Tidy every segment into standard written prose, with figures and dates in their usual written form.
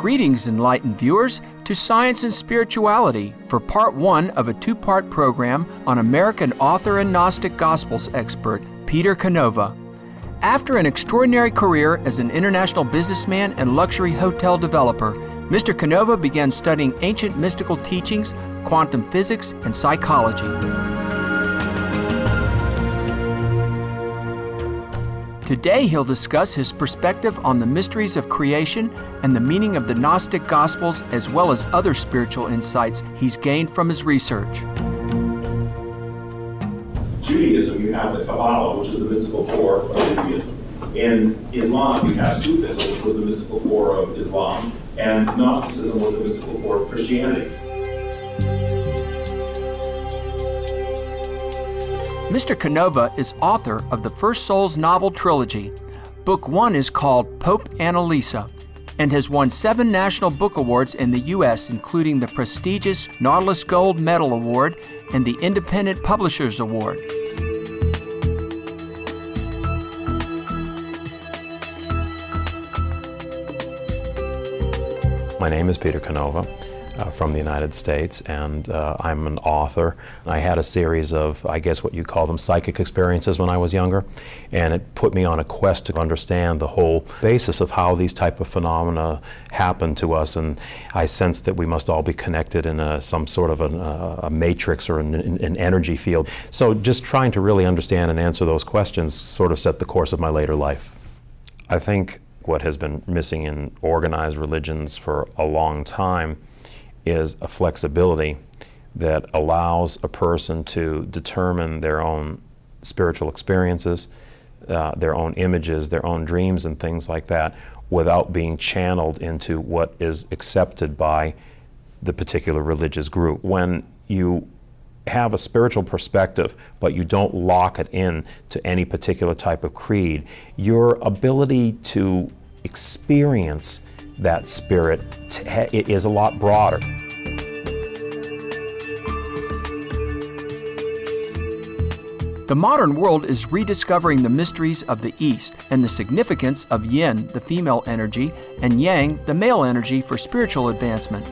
Greetings, enlightened viewers, to Science and Spirituality for part one of a two-part program on American author and Gnostic Gospels expert Peter Canova. After an extraordinary career as an international businessman and luxury hotel developer, Mr. Canova began studying ancient mystical teachings, quantum physics, and psychology. Today he'll discuss his perspective on the mysteries of creation and the meaning of the Gnostic Gospels, as well as other spiritual insights he's gained from his research. Judaism, you have the Kabbalah, which is the mystical core of Judaism. In Islam, you have Sufism, which was the mystical core of Islam, and Gnosticism was the mystical core of Christianity. Mr. Canova is author of the First Souls novel trilogy. Book one is called Pope Annalisa and has won 7 national book awards in the U.S., including the prestigious Nautilus Gold Medal Award and the Independent Publishers Award. My name is Peter Canova from the United States, and I'm an author. I had a series of, I guess what you call them, psychic experiences when I was younger, and it put me on a quest to understand the whole basis of how these type of phenomena happen to us, and I sensed that we must all be connected in some sort of a matrix or an energy field. So just trying to really understand and answer those questions sort of set the course of my later life. I think what has been missing in organized religions for a long time is a flexibility that allows a person to determine their own spiritual experiences, their own images, their own dreams and things like that, without being channeled into what is accepted by the particular religious group. When you have a spiritual perspective, but you don't lock it in to any particular type of creed, your ability to experience that spirit is a lot broader. The modern world is rediscovering the mysteries of the East and the significance of yin, the female energy, and yang, the male energy, for spiritual advancement.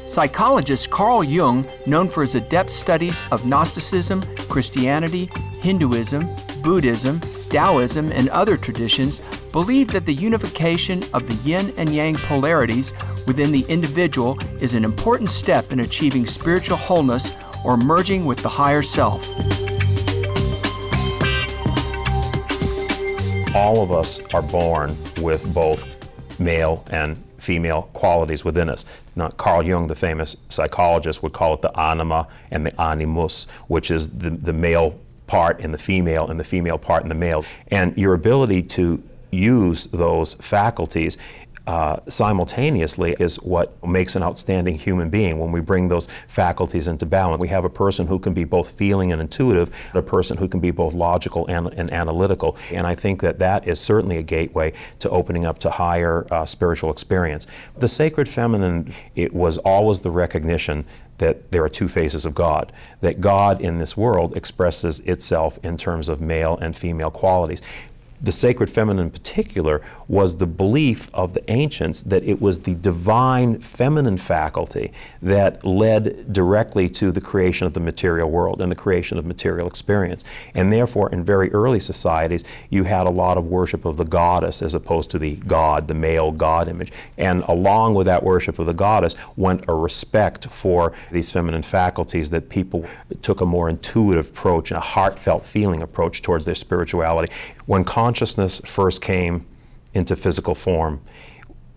Psychologist Carl Jung, known for his adept studies of Gnosticism, Christianity, Hinduism, Buddhism, Taoism, and other traditions, believed that the unification of the yin and yang polarities within the individual is an important step in achieving spiritual wholeness or merging with the higher self. All of us are born with both male and female qualities within us. Now, Carl Jung, the famous psychologist, would call it the anima and the animus, which is the male part in the female and the female part in the male. And your ability to use those faculties simultaneously is what makes an outstanding human being. When we bring those faculties into balance, we have a person who can be both feeling and intuitive, a person who can be both logical and analytical. And I think that that is certainly a gateway to opening up to higher spiritual experience. The sacred feminine, it was always the recognition that there are two faces of God, that God in this world expresses itself in terms of male and female qualities. The sacred feminine in particular was the belief of the ancients that it was the divine feminine faculty that led directly to the creation of the material world and the creation of material experience. And therefore, in very early societies, you had a lot of worship of the goddess as opposed to the god, the male god image. And along with that worship of the goddess went a respect for these feminine faculties, that people took a more intuitive approach and a heartfelt feeling approach towards their spirituality. When consciousness first came into physical form,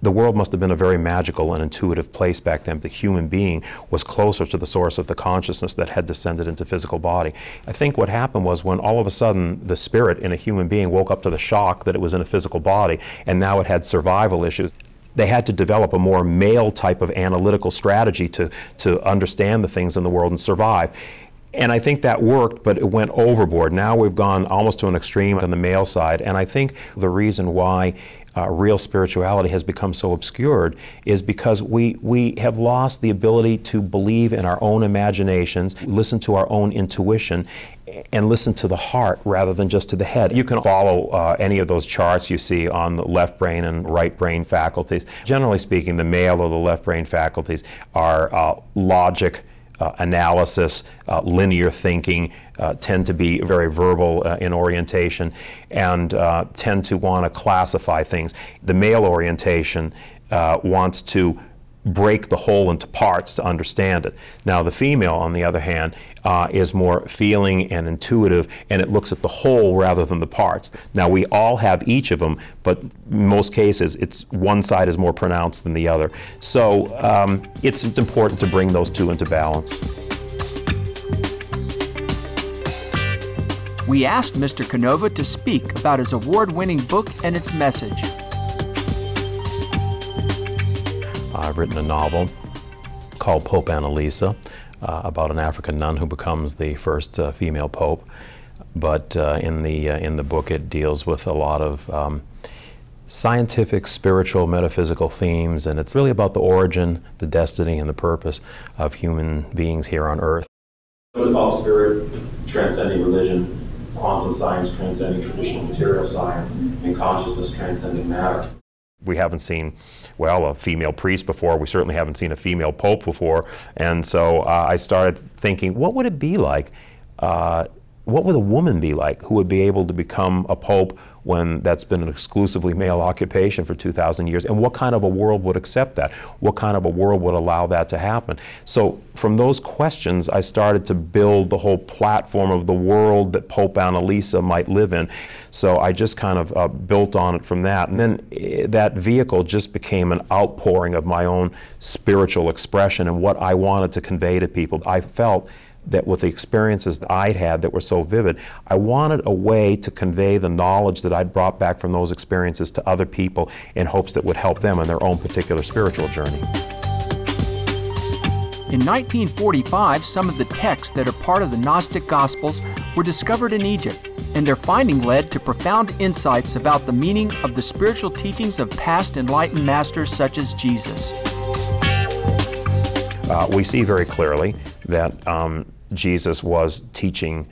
the world must have been a very magical and intuitive place back then. The human being was closer to the source of the consciousness that had descended into physical body. I think what happened was when all of a sudden the spirit in a human being woke up to the shock that it was in a physical body, and now it had survival issues. They had to develop a more male type of analytical strategy to understand the things in the world and survive. And I think that worked, but it went overboard. Now we've gone almost to an extreme on the male side. And I think the reason why real spirituality has become so obscured is because we have lost the ability to believe in our own imaginations, listen to our own intuition, and listen to the heart rather than just to the head. You can follow any of those charts you see on the left brain and right brain faculties. Generally speaking, the male or the left brain faculties are logic, analysis, linear thinking, tend to be very verbal in orientation, and tend to want to classify things. The male orientation wants to break the whole into parts to understand it. Now the female, on the other hand, is more feeling and intuitive, and it looks at the whole rather than the parts. Now we all have each of them, but in most cases it's one side is more pronounced than the other. So it's important to bring those two into balance. We asked Mr. Canova to speak about his award-winning book and its message. I've written a novel called Pope Annalisa about an African nun who becomes the first female pope. But in the book it deals with a lot of scientific, spiritual, metaphysical themes, and it's really about the origin, the destiny, and the purpose of human beings here on Earth. It's about spirit transcending religion, quantum science transcending traditional material science, and consciousness transcending matter. We haven't seen, well, a female priest before. We certainly haven't seen a female pope before. And so I started thinking, what would it be like? What would a woman be like who would be able to become a pope when that's been an exclusively male occupation for 2,000 years? And what kind of a world would accept that? What kind of a world would allow that to happen? So from those questions, I started to build the whole platform of the world that Pope Annalisa might live in. So I just kind of built on it from that. And then that vehicle just became an outpouring of my own spiritual expression and what I wanted to convey to people. I felt that with the experiences that I'd had that were so vivid, I wanted a way to convey the knowledge that I'd brought back from those experiences to other people in hopes that would help them in their own particular spiritual journey. In 1945, some of the texts that are part of the Gnostic Gospels were discovered in Egypt, and their finding led to profound insights about the meaning of the spiritual teachings of past enlightened masters such as Jesus. We see very clearly that Jesus was teaching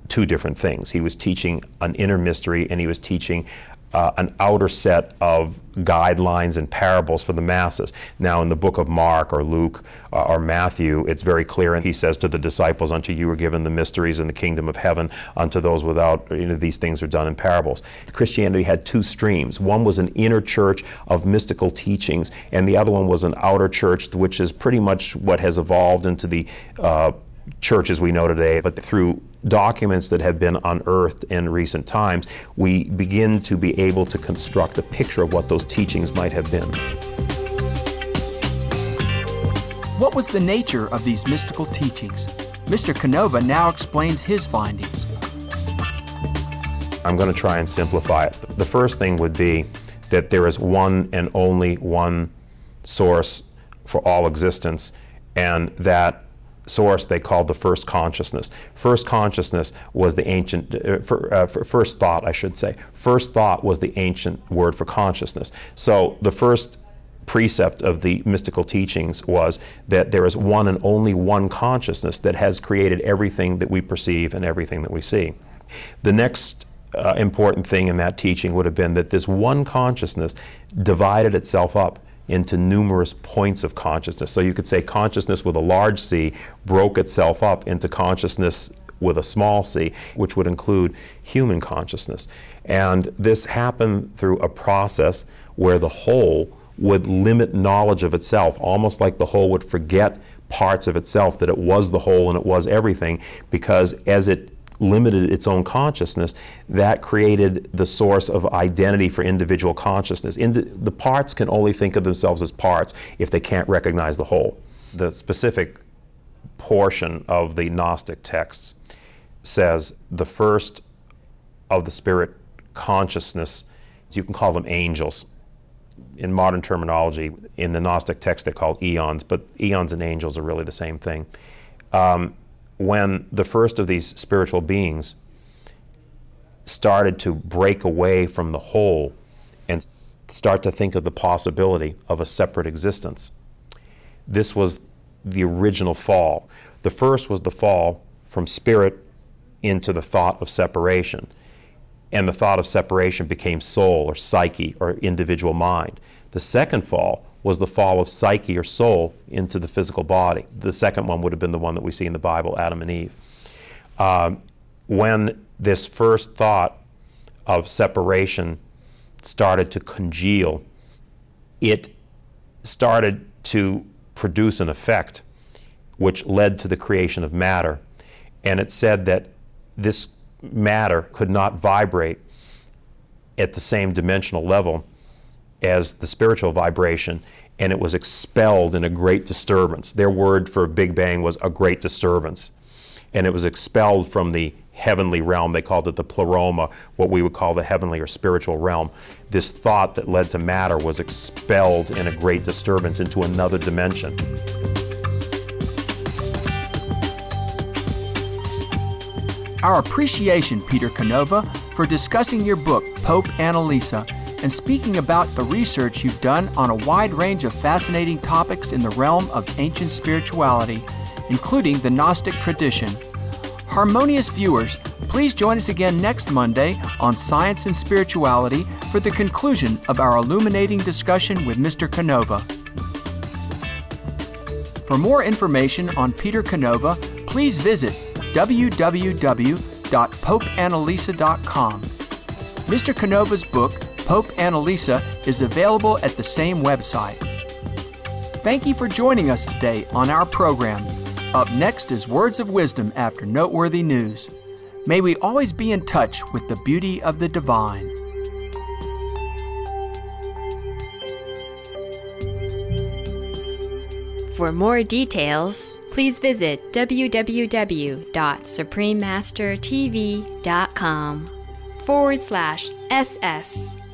two different things. He was teaching an inner mystery, and he was teaching an outer set of guidelines and parables for the masses. Now in the book of Mark or Luke or Matthew, it's very clear, and he says to the disciples, unto you are given the mysteries in the kingdom of heaven, unto those without, these things are done in parables. Christianity had two streams. One was an inner church of mystical teachings, and the other one was an outer church, which is pretty much what has evolved into the churches we know today. But through documents that have been unearthed in recent times, we begin to be able to construct a picture of what those teachings might have been. What was the nature of these mystical teachings? Mr. Canova now explains his findings. I'm going to try and simplify it. The first thing would be that there is one and only one source for all existence, and that source they called the first consciousness. First consciousness was the ancient, first thought, I should say. First thought was the ancient word for consciousness. So the first precept of the mystical teachings was that there is one and only one consciousness that has created everything that we perceive and everything that we see. The next important thing in that teaching would have been that this one consciousness divided itself up into numerous points of consciousness. So you could say consciousness with a large C broke itself up into consciousness with a small c, which would include human consciousness. And this happened through a process where the whole would limit knowledge of itself, almost like the whole would forget parts of itself, that it was the whole and it was everything, because as it limited its own consciousness, that created the source of identity for individual consciousness. The parts can only think of themselves as parts if they can't recognize the whole. The specific portion of the Gnostic texts says the first of the spirit consciousness, you can call them angels. In modern terminology, in the Gnostic text they're called eons, but eons and angels are really the same thing. When the first of these spiritual beings started to break away from the whole and start to think of the possibility of a separate existence. This was the original fall. The first was the fall from spirit into the thought of separation. And the thought of separation became soul or psyche or individual mind. The second fall was the fall of psyche or soul into the physical body. The second one would have been the one that we see in the Bible, Adam and Eve. When this first thought of separation started to congeal, it started to produce an effect which led to the creation of matter. And it said that this matter could not vibrate at the same dimensional level as the spiritual vibration, and it was expelled in a great disturbance. Their word for Big Bang was a great disturbance. And it was expelled from the heavenly realm. They called it the pleroma, what we would call the heavenly or spiritual realm. This thought that led to matter was expelled in a great disturbance into another dimension. Our appreciation, Peter Canova, for discussing your book, Pope Annalisa, and speaking about the research you've done on a wide range of fascinating topics in the realm of ancient spirituality, including the Gnostic tradition. Harmonious viewers, please join us again next Monday on Science and Spirituality for the conclusion of our illuminating discussion with Mr. Canova. For more information on Peter Canova, please visit www.popeannalisa.com. Mr. Canova's book, Pope Annalisa, is available at the same website. Thank you for joining us today on our program. Up next is Words of Wisdom after Noteworthy News. May we always be in touch with the beauty of the divine. For more details, please visit www.suprememastertv.com/SS